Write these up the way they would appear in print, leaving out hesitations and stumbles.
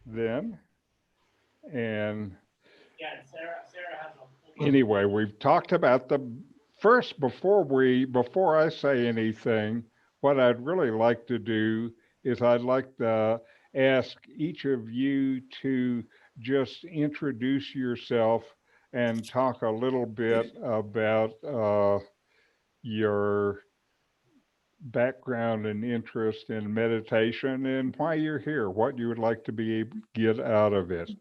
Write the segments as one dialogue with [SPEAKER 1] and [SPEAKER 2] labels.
[SPEAKER 1] then. And anyway, we've talked about the first before I say anything, what I'd really like to do is I'd like to ask each of you to just introduce yourself and talk a little bit about your background and interest in meditation and why you're here, what you would like to be able to get out of it.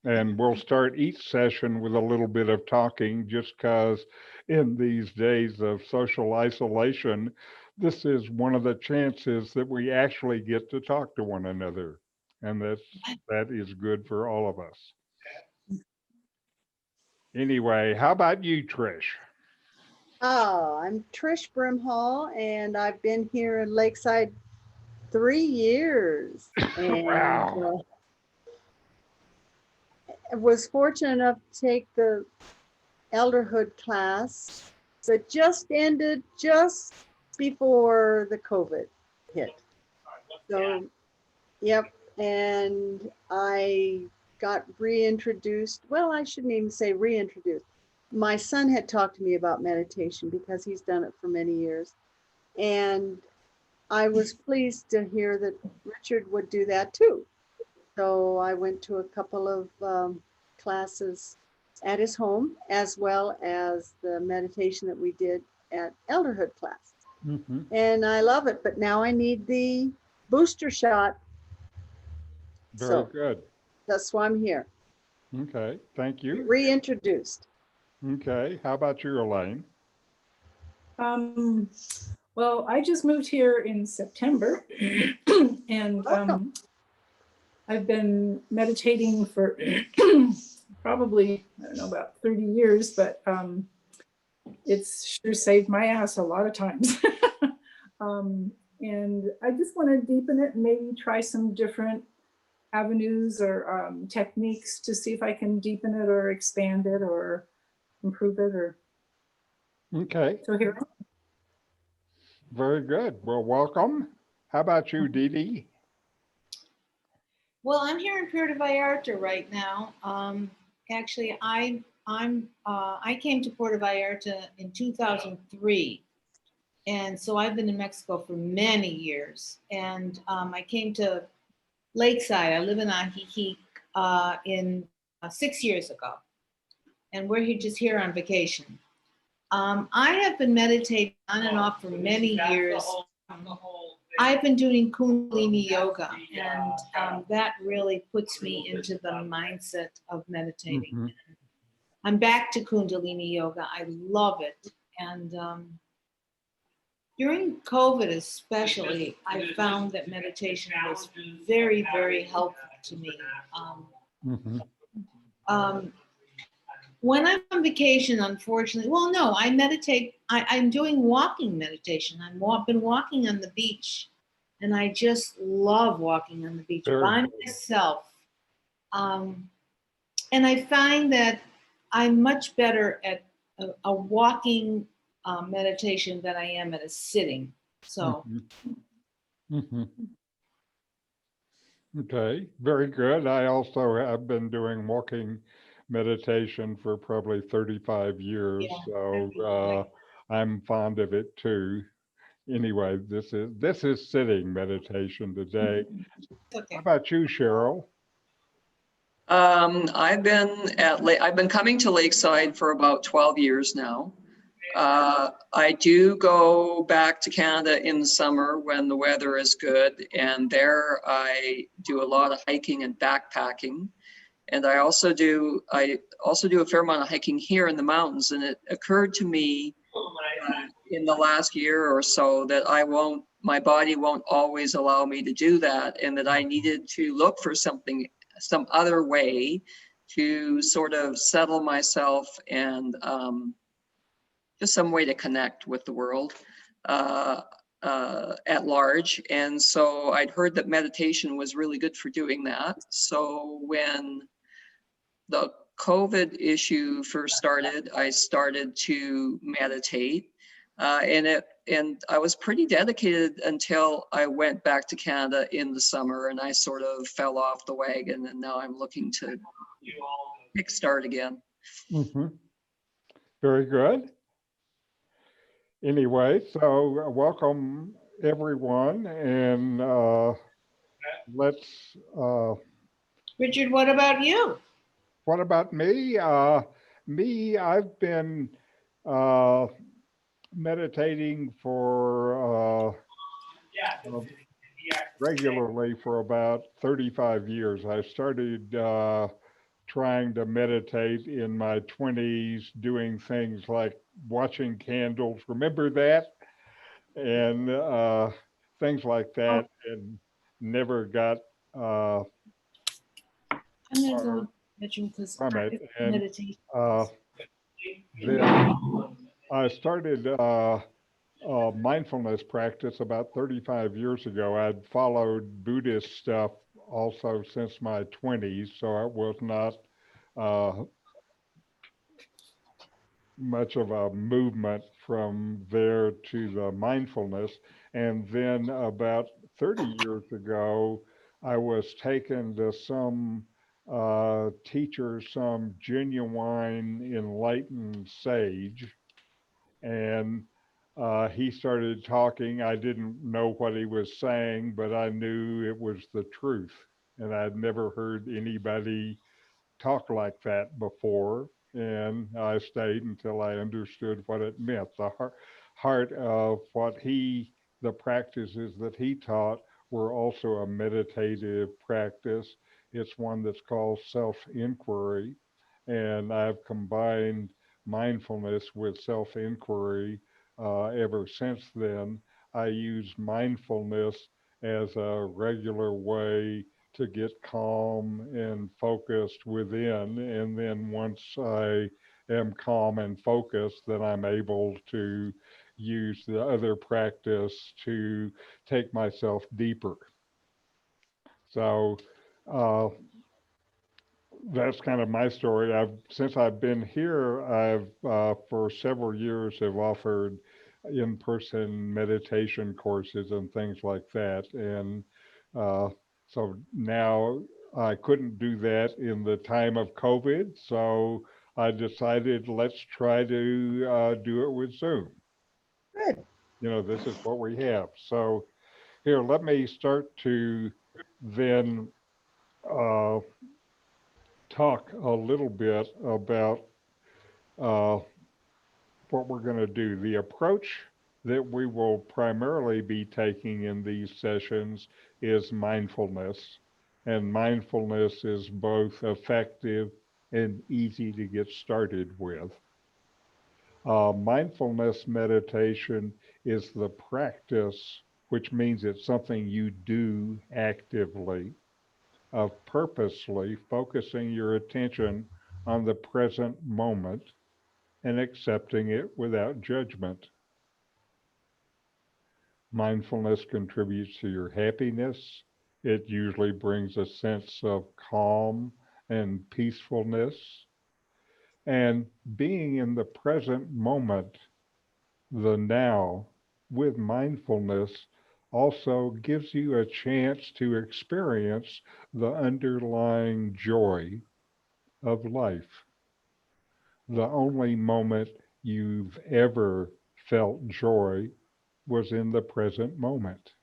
[SPEAKER 1] And we'll start each session with a little bit of talking just because in these days of social isolation, this is one of the chances that we actually get to talk to one another. And that is good for all of us. Anyway, how about you, Trish?
[SPEAKER 2] Oh, I'm Trish Brimhall, and I've been here in Lakeside 3 years. And
[SPEAKER 1] Wow.
[SPEAKER 2] I was fortunate enough to take the elderhood class that just ended just before the COVID hit. So, yep. And I got reintroduced. Well, I shouldn't even say reintroduced. My son had talked to me about meditation because he's done it for many years. And I was pleased to hear that Richard would do that too. So I went to a couple of classes at his home, as well as the meditation that we did at elderhood class.
[SPEAKER 1] Mm-hmm.
[SPEAKER 2] And I love it, but now I need the booster shot.
[SPEAKER 1] Very
[SPEAKER 2] So
[SPEAKER 1] good.
[SPEAKER 2] that's why I'm here.
[SPEAKER 1] Okay, thank you.
[SPEAKER 2] Reintroduced.
[SPEAKER 1] Okay, how about you, Elaine?
[SPEAKER 3] Um, well, I just moved here in September, and I've been meditating for probably, I don't know, about 30 years, but it's sure saved my ass a lot of times. And I just want to deepen it and maybe try some different avenues or techniques to see if I can deepen it or expand it or improve it. Or
[SPEAKER 1] Okay,
[SPEAKER 3] so here.
[SPEAKER 1] very good. Well, welcome. How about you, Dee Dee?
[SPEAKER 4] Well, I'm here in Puerto Vallarta right now. Actually, I came to Puerto Vallarta in 2003, and so I've been in Mexico for many years. And I came to Lakeside. I live in Ajijic in 6 years ago, and we're here just here on vacation. I have been meditating on and off for many years. I've been doing Kundalini yoga, and that really puts me into the mindset of meditating.
[SPEAKER 1] Mm-hmm.
[SPEAKER 4] I'm back to Kundalini yoga. I love it. And during COVID especially, I found that meditation was very, very helpful to me. When I'm on vacation, unfortunately, well, no, I meditate. I'm doing walking meditation. I've been walking on the beach, and I just love walking on the beach by myself. And I find that I'm much better at a walking meditation than I am at a sitting. So.
[SPEAKER 1] Mm-hmm. Okay, very good. I also have been doing walking meditation for probably 35 years,
[SPEAKER 4] Yeah,
[SPEAKER 1] so I'm fond of it too. Anyway, this is sitting meditation today.
[SPEAKER 4] Okay.
[SPEAKER 1] How about you, Cheryl?
[SPEAKER 5] I've been coming to Lakeside for about 12 years now. I do go back to Canada in the summer when the weather is good, and there I do a lot of hiking and backpacking. And I also do a fair amount of hiking here in the mountains. And it occurred to me in the last year or so that my body won't always allow me to do that, and that I needed to look for some other way to sort of settle myself and just some way to connect with the world at large. And so I'd heard that meditation was really good for doing that. So when the COVID issue first started, I started to meditate. And and I was pretty dedicated until I went back to Canada in the summer, and I sort of fell off the wagon, and now I'm looking to kickstart again.
[SPEAKER 1] Mhm. Very good. Anyway, so welcome everyone, and let's.
[SPEAKER 4] Richard, what about you?
[SPEAKER 1] What about me? I've been uh, meditating for regularly for about 35 years. I started trying to meditate in my 20s, doing things like watching candles. Remember that? And things like that, and never got uh,
[SPEAKER 4] I'm gonna go with Richard because
[SPEAKER 1] from it.
[SPEAKER 4] it's
[SPEAKER 1] And
[SPEAKER 4] meditation.
[SPEAKER 1] then I started mindfulness practice about 35 years ago. I'd followed Buddhist stuff also since my 20s, so it was not uh, much of a movement from there to the mindfulness. And then about 30 years ago, I was taken to some teacher, some genuine enlightened sage, and he started talking. I didn't know what he was saying, but I knew it was the truth. And I'd never heard anybody talk like that before. And I stayed until I understood what it meant. The heart of the practices that he taught were also a meditative practice. It's one that's called self inquiry. And I've combined mindfulness with self inquiry ever since then. I use mindfulness as a regular way to get calm and focused within. And then once I am calm and focused, then I'm able to use the other practice to take myself deeper. So uh, that's kind of my story. Since I've been here, I've for several years have offered in-person meditation courses and things like that, and uh, so now I couldn't do that in the time of COVID, so I decided let's try to do it with Zoom.
[SPEAKER 2] Good.
[SPEAKER 1] This is what we have. So here, let me start to then. Uh, talk a little bit about uh, what we're going to do. The approach that we will primarily be taking in these sessions is mindfulness. And mindfulness is both effective and easy to get started with. Mindfulness meditation is the practice, which means it's something you do actively, of purposely focusing your attention on the present moment and accepting it without judgment. Mindfulness contributes to your happiness. It usually brings a sense of calm and peacefulness. And being in the present moment, the now, with mindfulness also gives you a chance to experience the underlying joy of life. The only moment you've ever felt joy was in the present moment.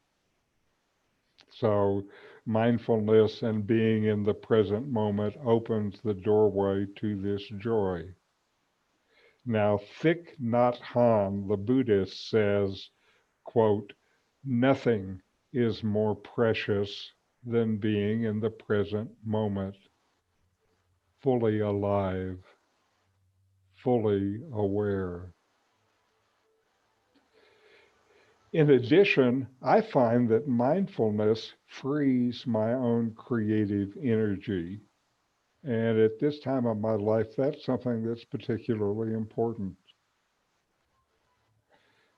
[SPEAKER 1] So mindfulness and being in the present moment opens the doorway to this joy. Now, Thich Nhat Hanh, the Buddhist, says, quote, nothing is more precious than being in the present moment, fully alive, fully aware. In addition, I find that mindfulness frees my own creative energy. And at this time of my life, that's something that's particularly important.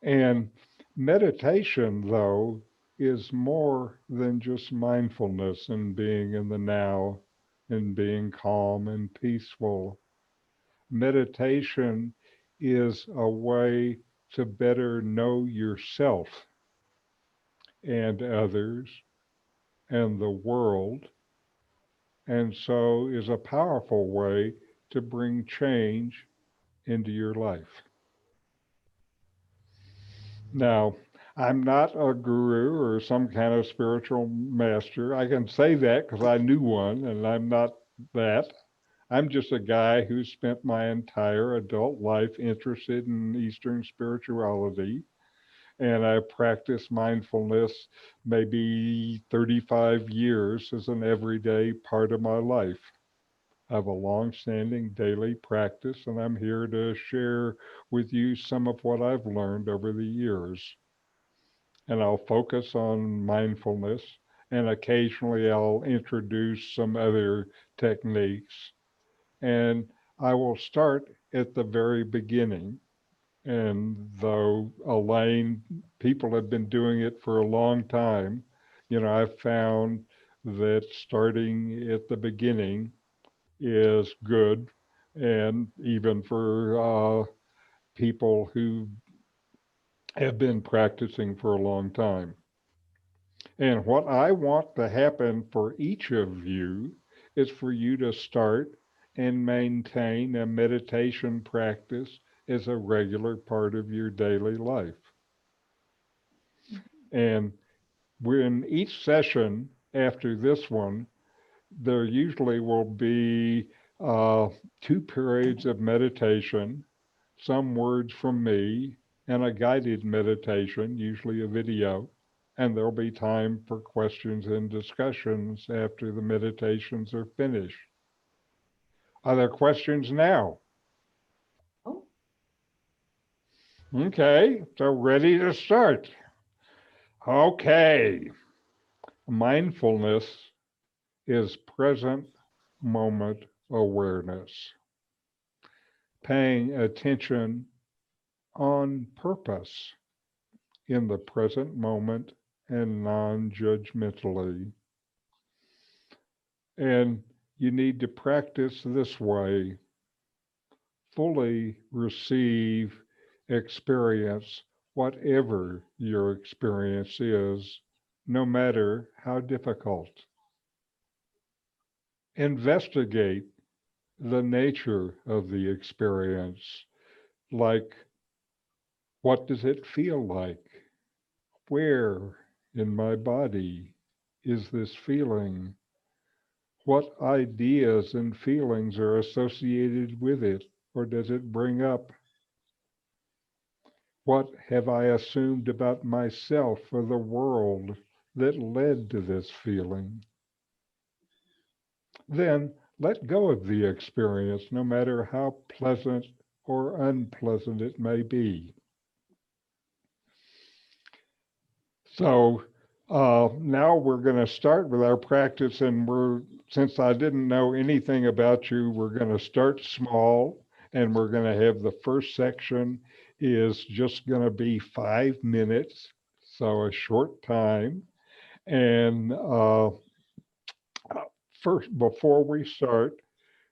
[SPEAKER 1] And meditation, though, is more than just mindfulness and being in the now and being calm and peaceful. Meditation is a way to better know yourself and others and the world, and so is a powerful way to bring change into your life. Now, I'm not a guru or some kind of spiritual master. I can say that because I knew one, and I'm not that. I'm just a guy who spent my entire adult life interested in Eastern spirituality. And I practiced mindfulness maybe 35 years as an everyday part of my life. I have a long-standing daily practice, and I'm here to share with you some of what I've learned over the years. And I'll focus on mindfulness, and occasionally I'll introduce some other techniques. And I will start at the very beginning. And though Elaine, people have been doing it for a long time, I've found that starting at the beginning is good, and even for people who have been practicing for a long time. And what I want to happen for each of you is for you to start and maintain a meditation practice as a regular part of your daily life. And when each session after this one, there usually will be 2 periods of meditation, some words from me, and a guided meditation, usually a video. And there'll be time for questions and discussions after the meditations are finished. Are there questions now?
[SPEAKER 4] Oh.
[SPEAKER 1] Okay, so ready to start. Okay, mindfulness is present moment awareness, paying attention on purpose in the present moment and non-judgmentally. And you need to practice this way. Fully receive experience, whatever your experience is, no matter how difficult. Investigate the nature of the experience, like what does it feel like? Where in my body is this feeling? What ideas and feelings are associated with it, or does it bring up? What have I assumed about myself or the world that led to this feeling? Then let go of the experience, no matter how pleasant or unpleasant it may be. So now we're going to start with our practice, and since I didn't know anything about you, we're going to start small, and we're going to have the first section is just going to be 5 minutes, so a short time. And first, before we start,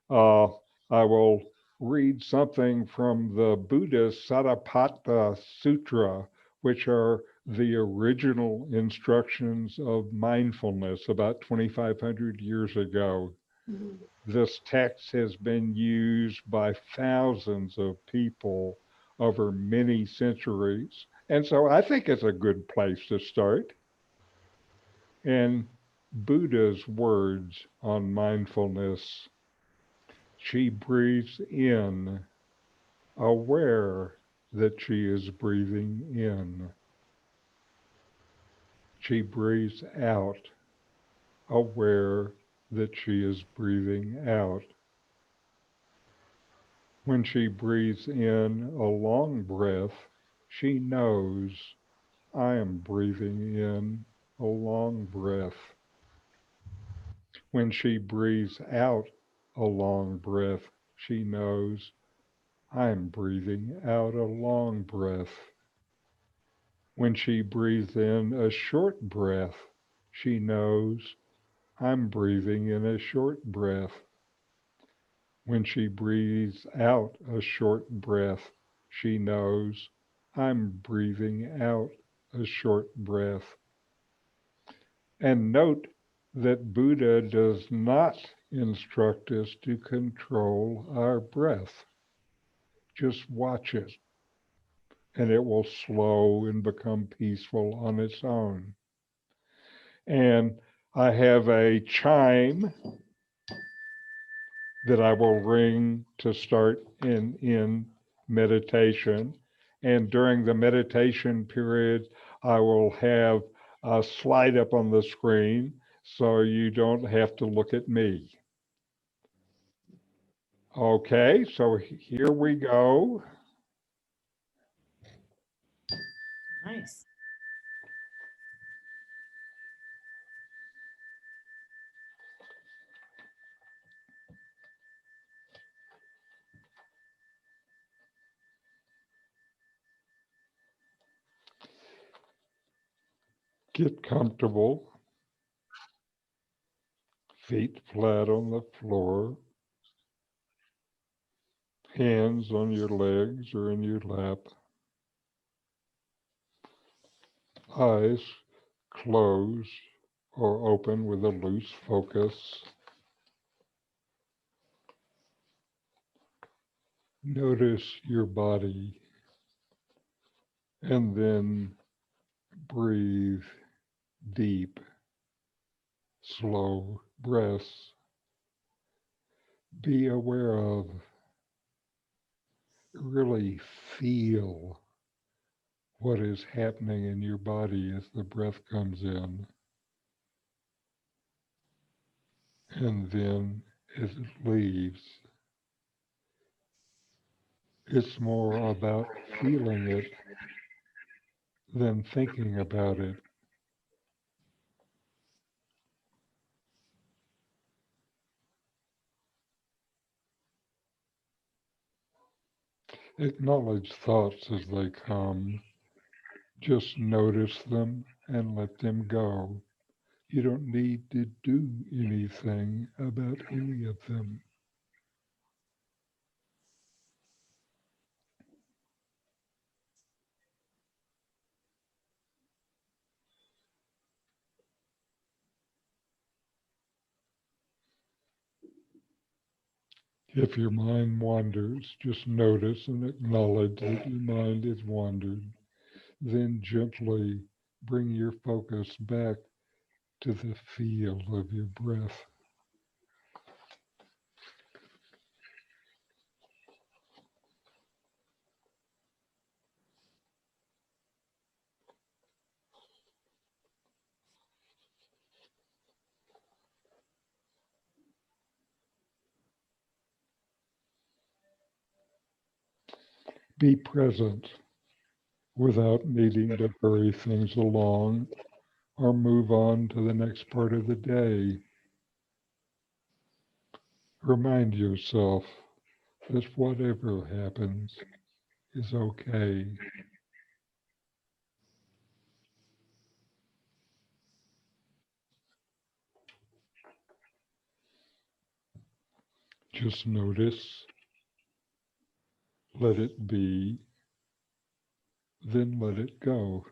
[SPEAKER 1] uh, I will read something from the Buddha Satipatthana Sutra, which are the original instructions of mindfulness about 2,500 years ago.
[SPEAKER 2] Mhm.
[SPEAKER 1] This text has been used by thousands of people over many centuries. And so I think it's a good place to start. And Buddha's words on mindfulness: she breathes in, aware that she is breathing in. She breathes out, aware that she is breathing out. When she breathes in a long breath, she knows, I am breathing in a long breath. When she breathes out a long breath, she knows, I am breathing out a long breath. When she breathes in a short breath, she knows, I'm breathing in a short breath. When she breathes out a short breath, she knows, I'm breathing out a short breath. And note that Buddha does not instruct us to control our breath. Just watch it, and it will slow and become peaceful on its own. And I have a chime that I will ring to start in meditation. And during the meditation period, I will have a slide up on the screen so you don't have to look at me. Okay, so here we go.
[SPEAKER 4] Nice.
[SPEAKER 1] Get comfortable. Feet flat on the floor. Hands on your legs or in your lap. Eyes closed or open with a loose focus. Notice your body and then breathe deep, slow breaths. Be aware of, really feel what is happening in your body as the breath comes in. And then as it leaves, it's more about feeling it than thinking about it. Acknowledge thoughts as they come. Just notice them and let them go. You don't need to do anything about any of them. If your mind wanders, just notice and acknowledge that your mind has wandered. Then gently bring your focus back to the feel of your breath. Be present without needing to hurry things along or move on to the next part of the day. Remind yourself that whatever happens is okay. Just notice, let it be, then let it go.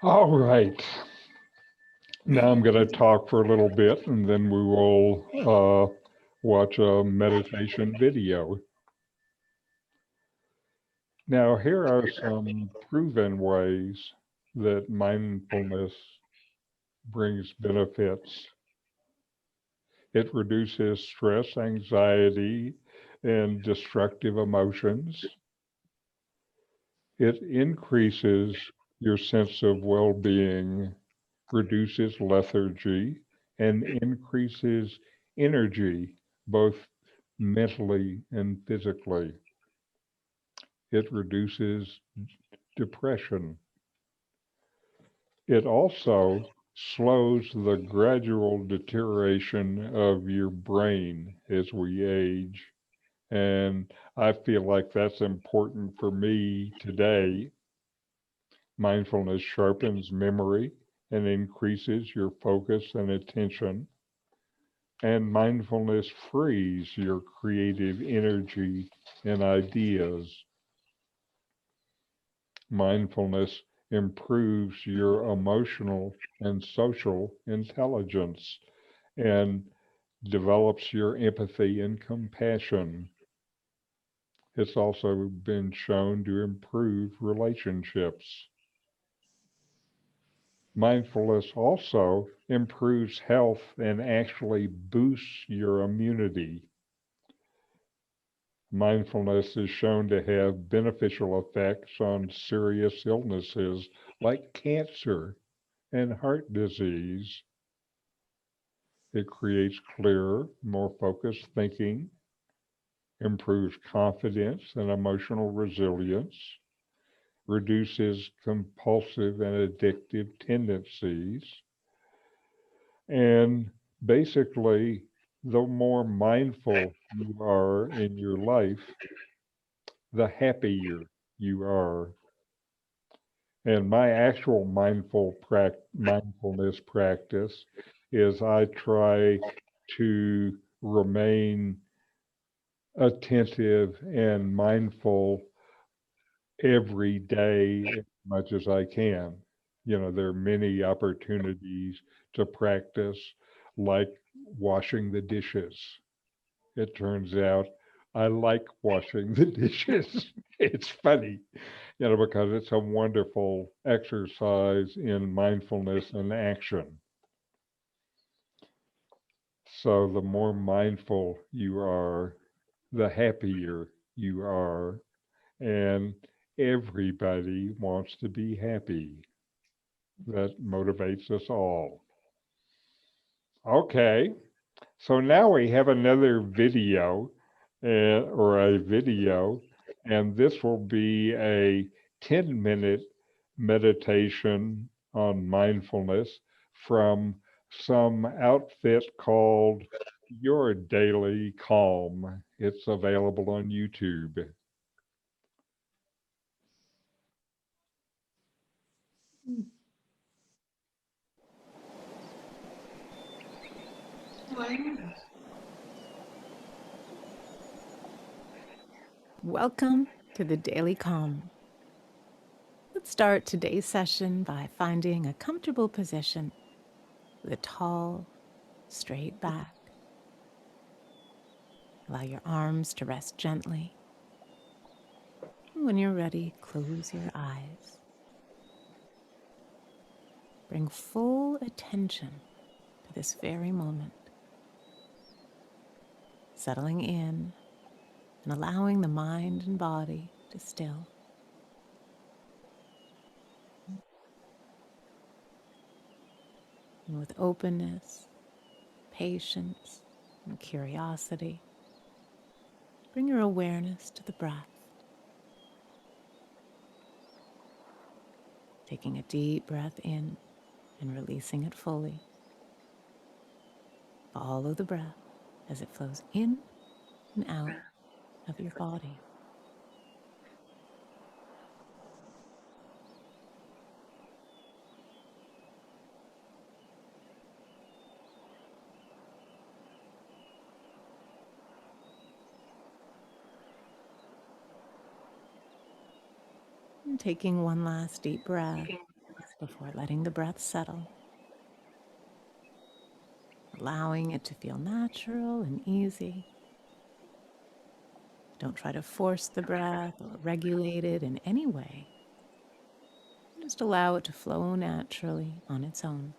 [SPEAKER 1] All right. Now I'm going to talk for a little bit and then we will watch a meditation video. Now, here are some proven ways that mindfulness brings benefits. It reduces stress, anxiety, and destructive emotions. It increases your sense of well-being, reduces lethargy, and increases energy, both mentally and physically. It reduces depression. It also slows the gradual deterioration of your brain as we age. And I feel like that's important for me today. Mindfulness sharpens memory and increases your focus and attention. And mindfulness frees your creative energy and ideas. Mindfulness improves your emotional and social intelligence and develops your empathy and compassion. It's also been shown to improve relationships. Mindfulness also improves health and actually boosts your immunity. Mindfulness is shown to have beneficial effects on serious illnesses like cancer and heart disease. It creates clearer, more focused thinking, improves confidence and emotional resilience, reduces compulsive and addictive tendencies, and basically, the more mindful you are in your life, the happier you are. And my actual mindfulness practice is I try to remain attentive and mindful every day as much as I can. You know, there are many opportunities to practice, like washing the dishes. It turns out I like washing the dishes. It's funny, because it's a wonderful exercise in mindfulness and action. So the more mindful you are, the happier you are. And everybody wants to be happy. That motivates us all. Okay, so now we have another video or a video, and this will be a 10-minute meditation on mindfulness from some outfit called Your Daily Calm. It's available on YouTube.
[SPEAKER 6] Welcome to the Daily Calm. Let's start today's session by finding a comfortable position with a tall, straight back. Allow your arms to rest gently. And when you're ready, close your eyes. Bring full attention to this very moment, settling in and allowing the mind and body to still. And with openness, patience, and curiosity, bring your awareness to the breath. Taking a deep breath in and releasing it fully. Follow the breath as it flows in and out of your body. And taking one last deep breath before letting the breath settle. allowing it to feel natural and easy. Don't try to force the breath or regulate it in any way. Just allow it to flow naturally on its own.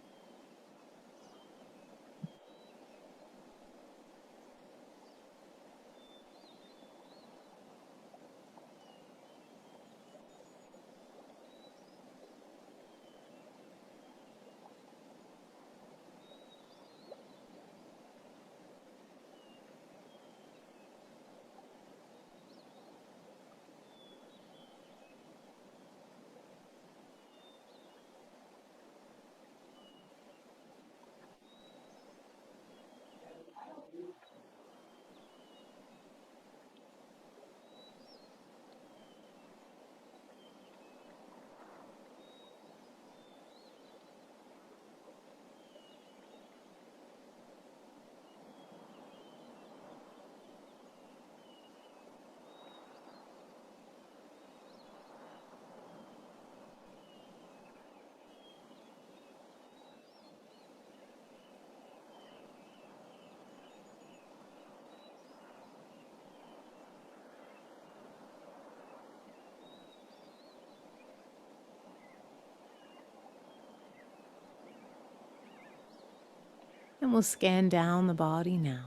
[SPEAKER 6] And we'll scan down the body now,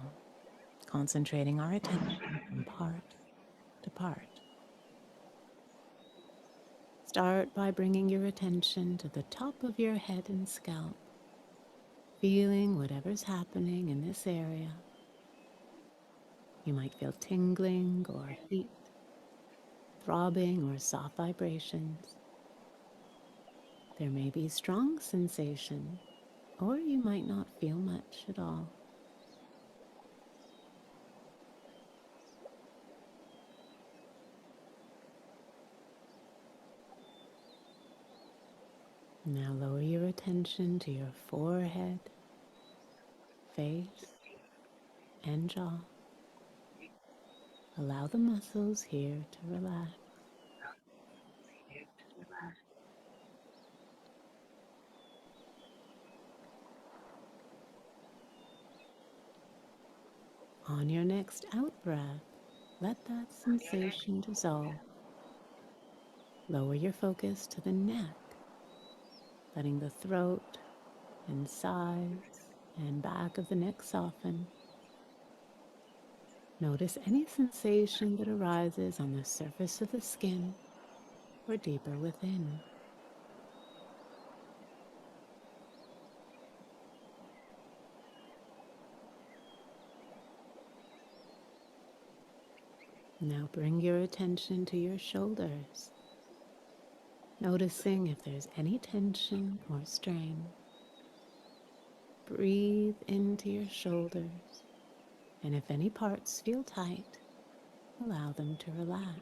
[SPEAKER 6] concentrating our attention from part to part. Start by bringing your attention to the top of your head and scalp, feeling whatever's happening in this area. You might feel tingling or heat, throbbing or soft vibrations. There may be strong sensation, or you might not feel much at all. Now lower your attention to your forehead, face, and jaw. Allow the muscles here to relax. On your next out breath, let that sensation dissolve. Lower your focus to the neck, letting the throat and sides and back of the neck soften. Notice any sensation that arises on the surface of the skin or deeper within. Now bring your attention to your shoulders, noticing if there's any tension or strain. Breathe into your shoulders, and if any parts feel tight, allow them to relax.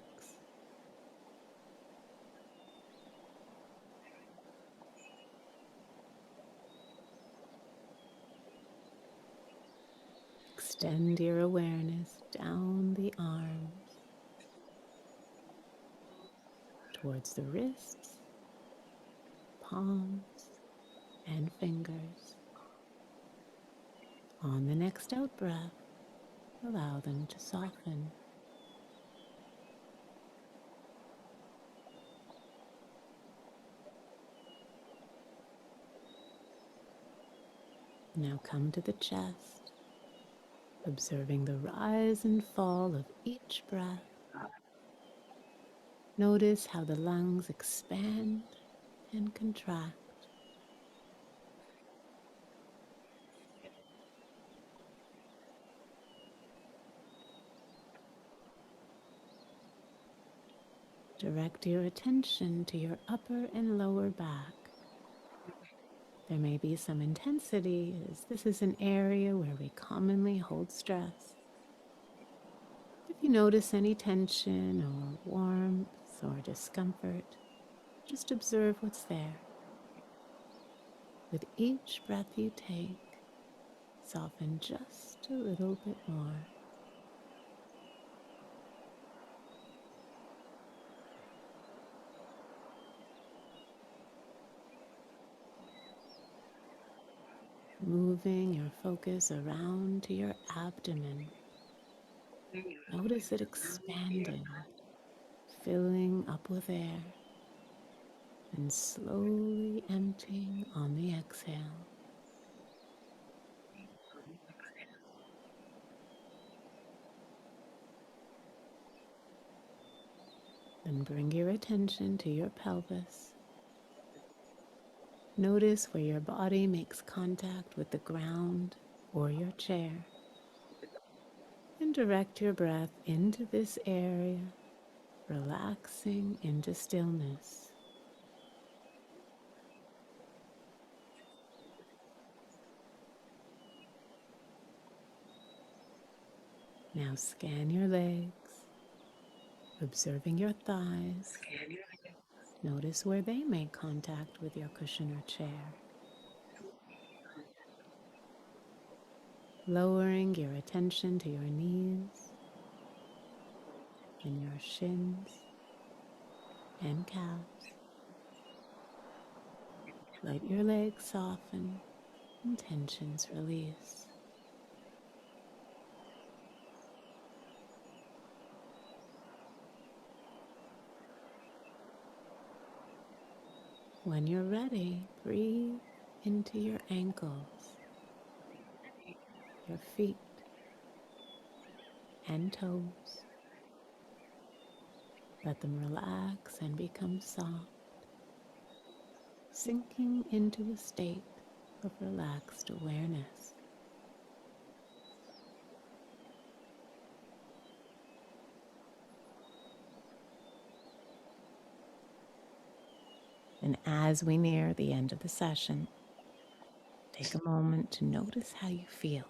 [SPEAKER 6] Extend your awareness down the arms, towards the wrists, palms, and fingers. On the next out breath, allow them to soften. Now come to the chest, observing the rise and fall of each breath. Notice how the lungs expand and contract. Direct your attention to your upper and lower back. There may be some intensity, as this is an area where we commonly hold stress. If you notice any tension or warmth or discomfort, just observe what's there. With each breath you take, soften just a little bit more. moving your focus around to your abdomen. Notice it expanding, filling up with air, and slowly emptying on the exhale. Then bring your attention to your pelvis. Notice where your body makes contact with the ground or your chair. And direct your breath into this area, relaxing into stillness. Now scan your legs, observing your thighs. Notice where they make contact with your cushion or chair. Lowering your attention to your knees and your shins and calves. Let your legs soften and tensions release. When you're ready, breathe into your ankles, your feet and toes. Let them relax and become soft, sinking into a state of relaxed awareness. And as we near the end of the session, take a moment to notice how you feel.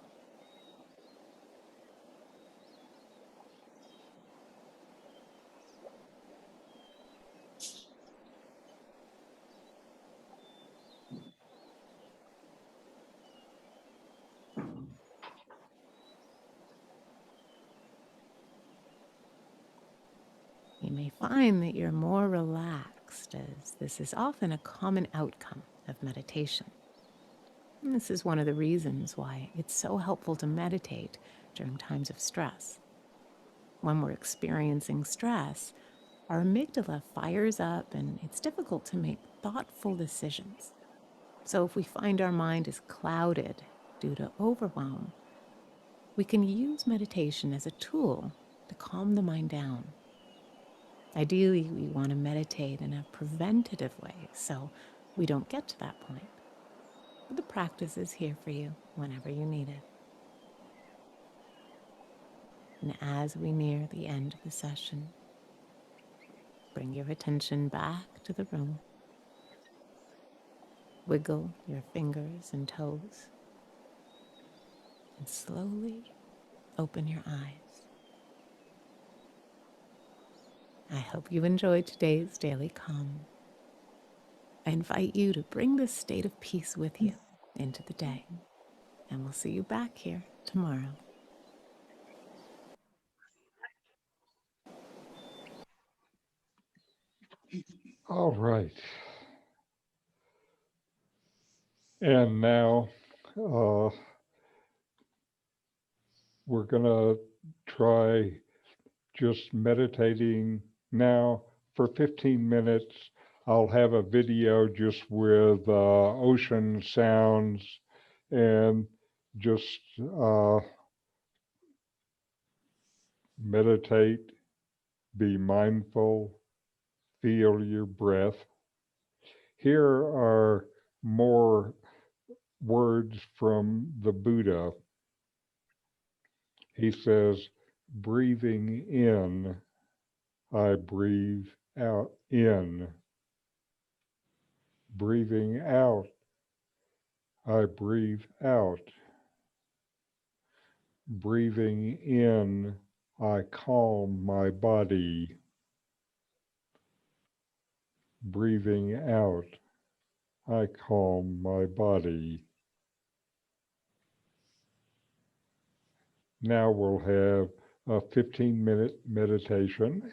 [SPEAKER 6] You may find that you're more relaxed, as this is often a common outcome of meditation. And this is one of the reasons why it's so helpful to meditate during times of stress. When we're experiencing stress, our amygdala fires up and it's difficult to make thoughtful decisions. So if we find our mind is clouded due to overwhelm, we can use meditation as a tool to calm the mind down. Ideally, we want to meditate in a preventative way so we don't get to that point. But the practice is here for you whenever you need it. And as we near the end of the session, bring your attention back to the room. Wiggle your fingers and toes, and slowly open your eyes. I hope you enjoyed today's Daily Calm. I invite you to bring this state of peace with you into the day, and we'll see you back here tomorrow.
[SPEAKER 1] All right. And now we're going to try just meditating now for 15 minutes. I'll have a video just with ocean sounds and just meditate, be mindful, feel your breath. Here are more words from the Buddha. He says, breathing in, I breathe out in. Breathing out, I breathe out. Breathing in, I calm my body. Breathing out, I calm my body. Now we'll have a 15-minute meditation.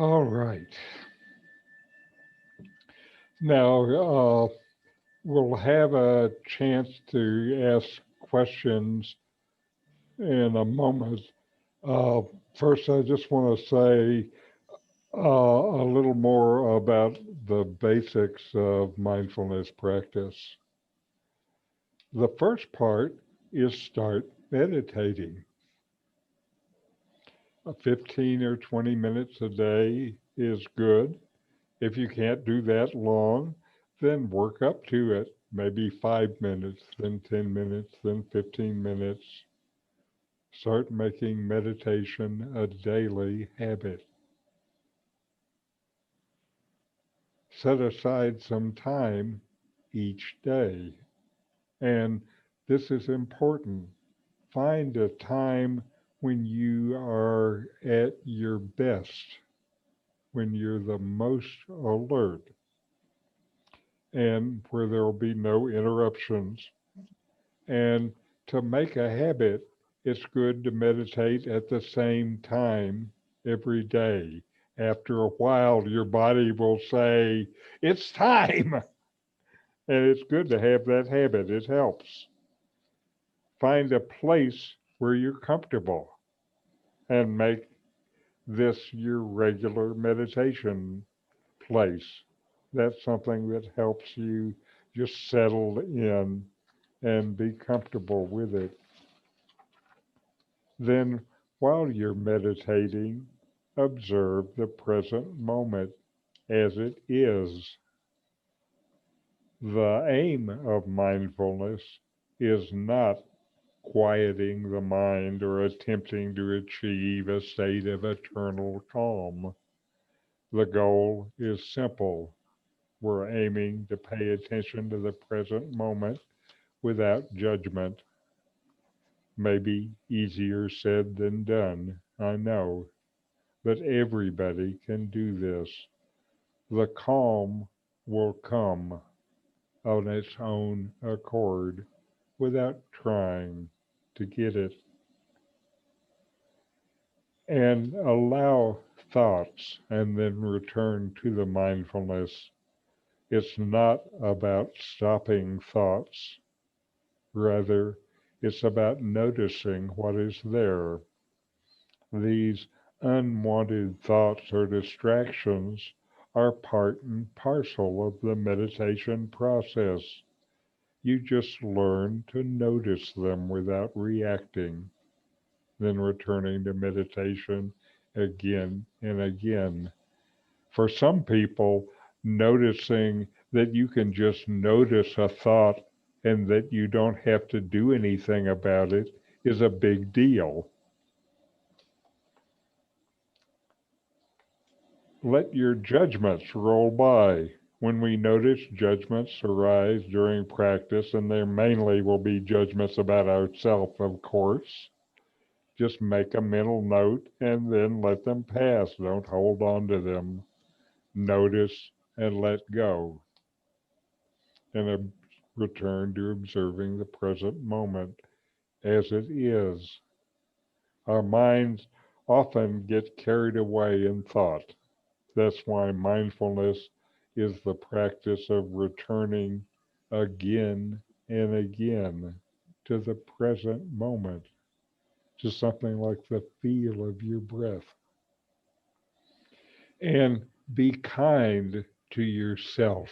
[SPEAKER 1] All right. Now, we'll have a chance to ask questions in a moment. Uh, First, I just want to say a little more about the basics of mindfulness practice. The first part is start meditating. 15 or 20 minutes a day is good. If you can't do that long, then work up to it. Maybe 5 minutes, then 10 minutes, then 15 minutes. Start making meditation a daily habit. Set aside some time each day. And this is important. Find a time when you are at your best, when you're the most alert, and where there will be no interruptions. And to make a habit, it's good to meditate at the same time every day. After a while, your body will say, it's time. And it's good to have that habit. It helps. Find a place where you're comfortable and make this your regular meditation place. That's something that helps you just settle in and be comfortable with it. Then, while you're meditating, observe the present moment as it is. The aim of mindfulness is not quieting the mind or attempting to achieve a state of eternal calm. The goal is simple. We're aiming to pay attention to the present moment without judgment. Maybe easier said than done, I know, but everybody can do this. The calm will come on its own accord without trying to get it. And allow thoughts and then return to the mindfulness. It's not about stopping thoughts. Rather, it's about noticing what is there. These unwanted thoughts or distractions are part and parcel of the meditation process. You just learn to notice them without reacting, then returning to meditation again and again. For some people, noticing that you can just notice a thought and that you don't have to do anything about it is a big deal. Let your judgments roll by. When we notice judgments arise during practice, and there mainly will be judgments about ourselves, of course, just make a mental note and then let them pass. Don't hold on to them. Notice and let go. And return to observing the present moment as it is. Our minds often get carried away in thought. That's why mindfulness is the practice of returning again and again to the present moment, to something like the feel of your breath. And be kind to yourself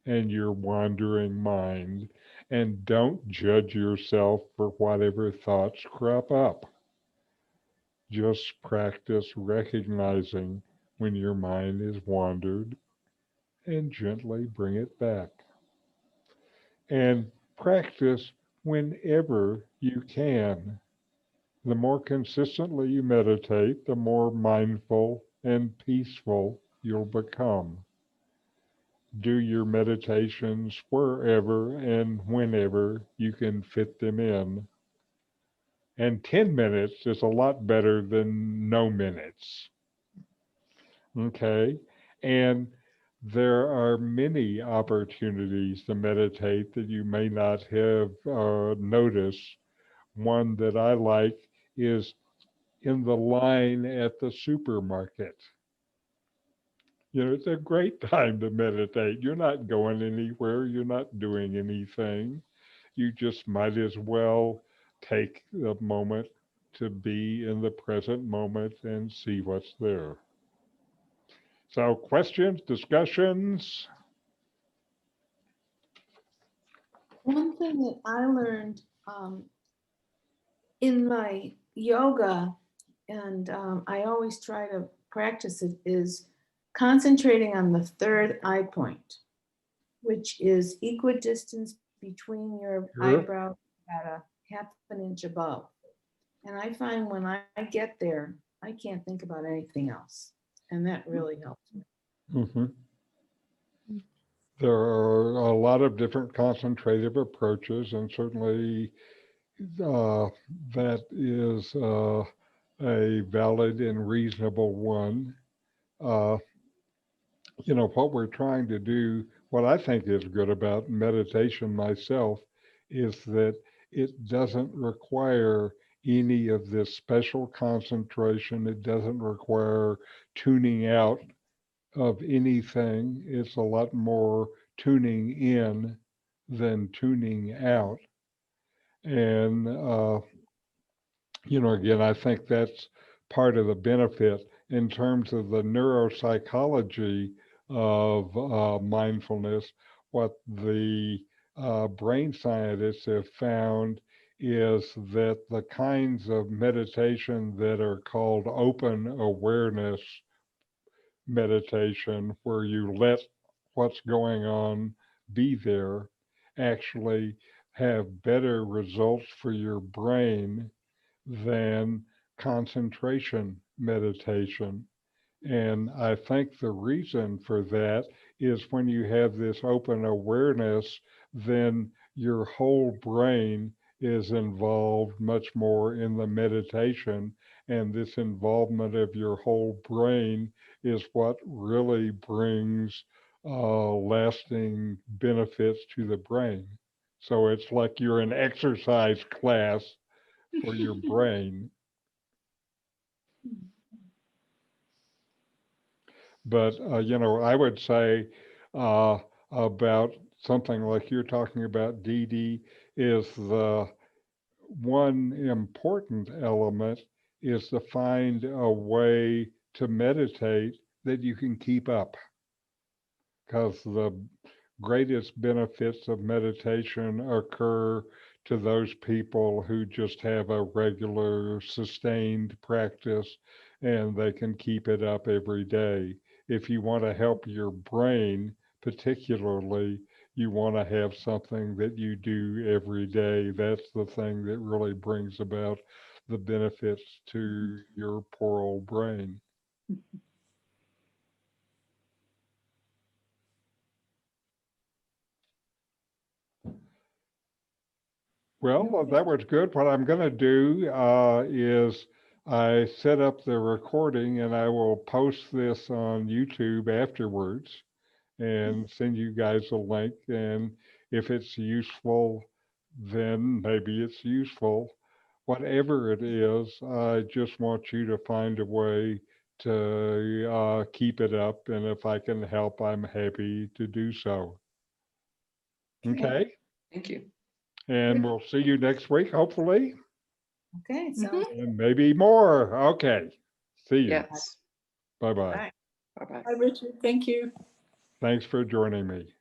[SPEAKER 1] and your wandering mind, and don't judge yourself for whatever thoughts crop up. Just practice recognizing when your mind is wandered and gently bring it back. And practice whenever you can. The more consistently you meditate, the more mindful and peaceful you'll become. Do your meditations wherever and whenever you can fit them in. And 10 minutes is a lot better than no minutes. Okay? And there are many opportunities to meditate that you may not have noticed. One that I like is in the line at the supermarket. It's a great time to meditate. You're not going anywhere. You're not doing anything. You just might as well take a moment to be in the present moment and see what's there. So, questions, discussions?
[SPEAKER 4] One thing that I learned in my yoga, and I always try to practice it, is concentrating on the third eye point, which is equidistance between your
[SPEAKER 1] Sure.
[SPEAKER 4] eyebrows at a half an inch above. And I find when I get there, I can't think about anything else. And that really helps me.
[SPEAKER 1] hmm There are a lot of different concentrative approaches, and certainly that is a valid and reasonable one. Uh, what we're trying to do, what I think is good about meditation myself, is that it doesn't require any of this special concentration. It doesn't require tuning out of anything. It's a lot more tuning in than tuning out. And, again, I think that's part of the benefit in terms of the neuropsychology of mindfulness. What the brain scientists have found is that the kinds of meditation that are called open awareness meditation, where you let what's going on be there, actually have better results for your brain than concentration meditation. And I think the reason for that is when you have this open awareness, then your whole brain is involved much more in the meditation. And this involvement of your whole brain is what really brings lasting benefits to the brain. So it's like you're an exercise class for your brain. But, I would say about something like you're talking about, Dee Dee, is the one important element is to find a way to meditate that you can keep up. Because the greatest benefits of meditation occur to those people who just have a regular sustained practice and they can keep it up every day. If you want to help your brain, particularly, you want to have something that you do every day. That's the thing that really brings about the benefits to your poor old brain. Well, that was good. What I'm going to do is I set up the recording and I will post this on YouTube afterwards and send you guys a link. And if it's useful, then maybe it's useful. Whatever it is, I just want you to find a way to keep it up. And if I can help, I'm happy to do so. Okay.
[SPEAKER 5] Thank you.
[SPEAKER 1] And we'll see you next week, hopefully.
[SPEAKER 4] Okay, so
[SPEAKER 1] And maybe more. Okay. See you.
[SPEAKER 5] Yes.
[SPEAKER 1] Bye-bye.
[SPEAKER 4] bye.
[SPEAKER 5] Bye-bye.
[SPEAKER 3] Hi, Richard. Thank you.
[SPEAKER 1] Thanks for joining me.